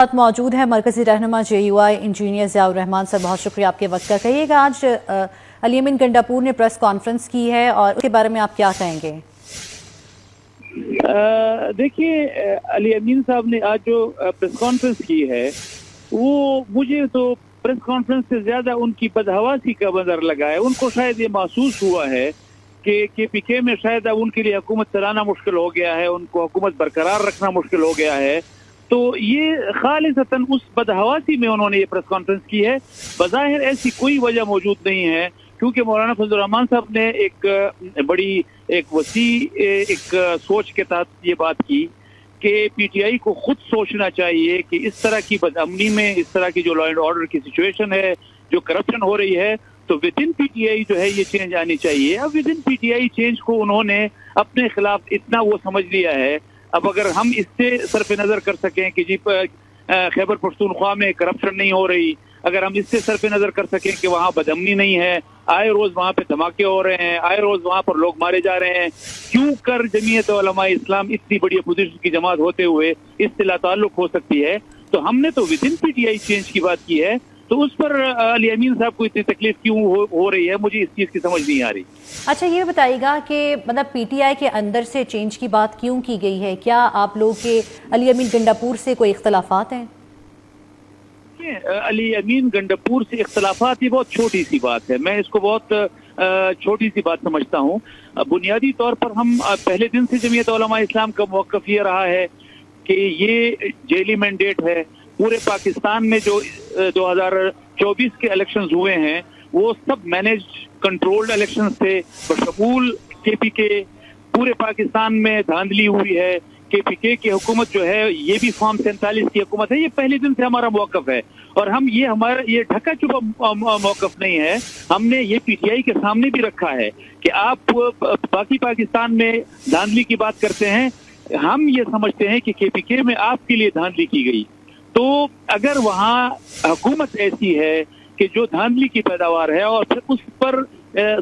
साथ मौजूद है मरकजी रहनुमा JUI engineer Ziaur Rahman sir, बहुत शुक्रिया आपके वक्त का। कहिएगा, आज अली अमीन गंडापुर ने प्रेस कॉन्फ्रेंस की है और उसके बारे में आप क्या कहेंगे? देखिए, अली अमीन साहब ने आज जो प्रेस कॉन्फ्रेंस की है वो मुझे तो प्रेस कॉन्फ्रेंस से ज्यादा उनकी बदहवासी का मंजर लगा है। उनको शायद ये महसूस हुआ है कि KPK में शायद अब उनके लिए हुकूमत चलाना मुश्किल हो गया है, उनको हुकूमत बरकरार रखना मुश्किल हो गया है। तो ये खालिसतन उस बदहवासी में उन्होंने ये प्रेस कॉन्फ्रेंस की है। बज़ाहिर ऐसी कोई वजह मौजूद नहीं है, क्योंकि मौलाना फजल रहमान साहब ने एक बड़ी वसी सोच के तहत ये बात की कि PTI को खुद सोचना चाहिए कि इस तरह की बदअमनी में, इस तरह की जो लॉ एंड ऑर्डर की सिचुएशन है, जो करप्शन हो रही है, तो विद इन PTI जो है ये चेंज आनी चाहिए। अब विद इन PTI चेंज को उन्होंने अपने खिलाफ इतना वो समझ लिया है। अब अगर हम इससे सरफ नजर कर सकें कि जी खैबर पख्तूनख्वा में करप्शन नहीं हो रही, अगर हम इससे सरफ नजर कर सकें कि वहाँ बदअमनी नहीं है, आए रोज वहाँ पे धमाके हो रहे हैं, आए रोज वहाँ पर लोग मारे जा रहे हैं, क्यों कर जमीयत उलमा इस्लाम इतनी बड़ी अपोजिशन की जमात होते हुए इससे लाताल्लुक हो सकती है? तो हमने तो विद इन PTI चेंज की बात की है। तो उस पर अली अमीन साहब को इतनी तकलीफ क्यों हो रही है, मुझे इस चीज की समझ नहीं आ रही। अच्छा, ये बताइएगा कि मतलब PTI के अंदर से चेंज की बात क्यों की गई है? क्या आप लोग के अली अमीन गंडापुर से कोई इख्तलाफात हैं? अली अमीन गंडापुर से इख्तलाफात ये बहुत छोटी सी बात है, मैं इसको बहुत छोटी सी बात समझता हूँ। बुनियादी तौर पर हम पहले दिन से जमीयत उलमा इस्लाम का मौक़िफ़ ये रहा है कि ये जेली मैंडेट है। पूरे पाकिस्तान में जो 2024 के इलेक्शंस हुए हैं वो सब मैनेज कंट्रोल्ड इलेक्शंस थे, बशमूल KPK। पूरे पाकिस्तान में धांधली हुई है। KPK की हुकूमत जो है ये भी फॉर्म 47 की हुकूमत है। ये पहले दिन से हमारा मौक़िफ़ है और हम ये हमारा ये ढका छुपा मौक़िफ़ नहीं है। हमने ये PTI के सामने भी रखा है कि आप बाकी पाकिस्तान में धांधली की बात करते हैं, हम ये समझते हैं कि KPK में आपके लिए धांधली की गई। तो अगर वहाँ हुकूमत ऐसी है कि जो धांधली की पैदावार है और फिर उस पर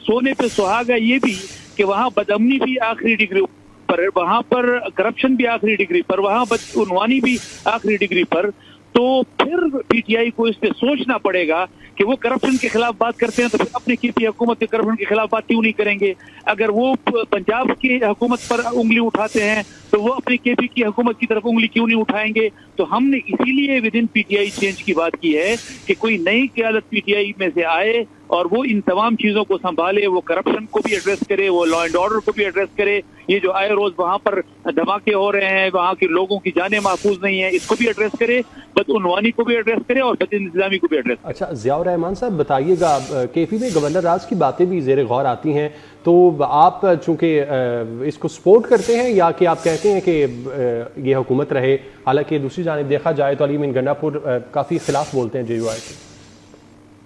सोने पे सुहागा ये भी कि वहाँ बदअमनी भी आखिरी डिग्री पर, वहाँ पर करप्शन भी आखिरी डिग्री पर, वहाँ बदउनवानी भी आखिरी डिग्री पर, तो फिर PTI को इस पे सोचना पड़ेगा कि वो करप्शन के खिलाफ बात करते हैं तो फिर अपने KP हुकूमत के करप्शन के खिलाफ बात क्यों नहीं करेंगे? अगर वो पंजाब की हुकूमत पर उंगली उठाते हैं तो वो अपने KP की हुकूमत की तरफ उंगली क्यों नहीं उठाएंगे? तो हमने इसीलिए विद इन PTI चेंज की बात की है कि कोई नई क़यादत PTI में से आए और वो इन तमाम चीजों को संभाले, वो करप्शन को भी एड्रेस करे, वो लॉ एंड ऑर्डर को भी एड्रेस करे। ये जो आए रोज वहां पर धमाके हो रहे हैं, वहां के लोगों की जानें महफूज नहीं है, इसको भी एड्रेस करे, बदउनवानी को भी एड्रेस करे और बदइंतजामी को भी एड्रेस करे। अच्छा, ज़ियाउर रहमान साहब बताइएगा, KP में गवर्नर राज की बातें भी ज़ेर गौर आती हैं, तो आप चूंकि इसको सपोर्ट करते हैं या कि आप कहते हैं कि ये हुकूमत रहे? हालांकि दूसरी जानिब देखा जाए तो अली अमीन गंडापुर काफ़ी खिलाफ बोलते हैं JUI के।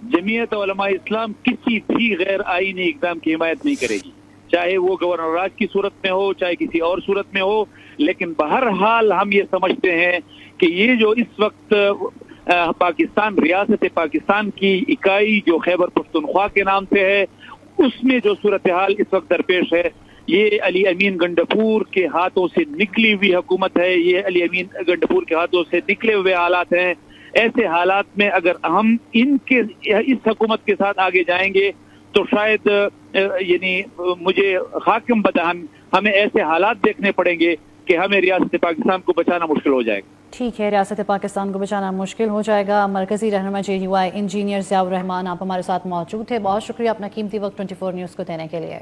जमीयत उलमा इस्लाम किसी भी गैर आईनी इक़दाम की हिमायत नहीं करेगी, चाहे वो गवर्नर राज की सूरत में हो, चाहे किसी और सूरत में हो। लेकिन बहरहाल हम ये समझते हैं कि ये जो इस वक्त पाकिस्तान, रियासत पाकिस्तान की इकाई जो खैबर पख्तूनख्वा के नाम से है, उसमें जो सूरत हाल इस वक्त दरपेश है, ये अली अमीन गंडापुर के हाथों से निकली हुई हुकूमत है, ये अली अमीन गंडापुर के हाथों से निकले हुए हालात हैं। ऐसे हालात में अगर हम इनके इस हुकूमत के साथ आगे जाएंगे तो शायद यानी मुझे हाकिम बदान हमें ऐसे हालात देखने पड़ेंगे कि हमें रियासत पाकिस्तान को बचाना मुश्किल हो जाएगा। ठीक है, रियासत पाकिस्तान को बचाना मुश्किल हो जाएगा। मरकजी रहनुमा JUI इंजीनियर ज़ियाउर रहमान आप हमारे साथ मौजूद थे, बहुत शुक्रिया अपना कीमती वक्त 24 न्यूज़ को देने के लिए।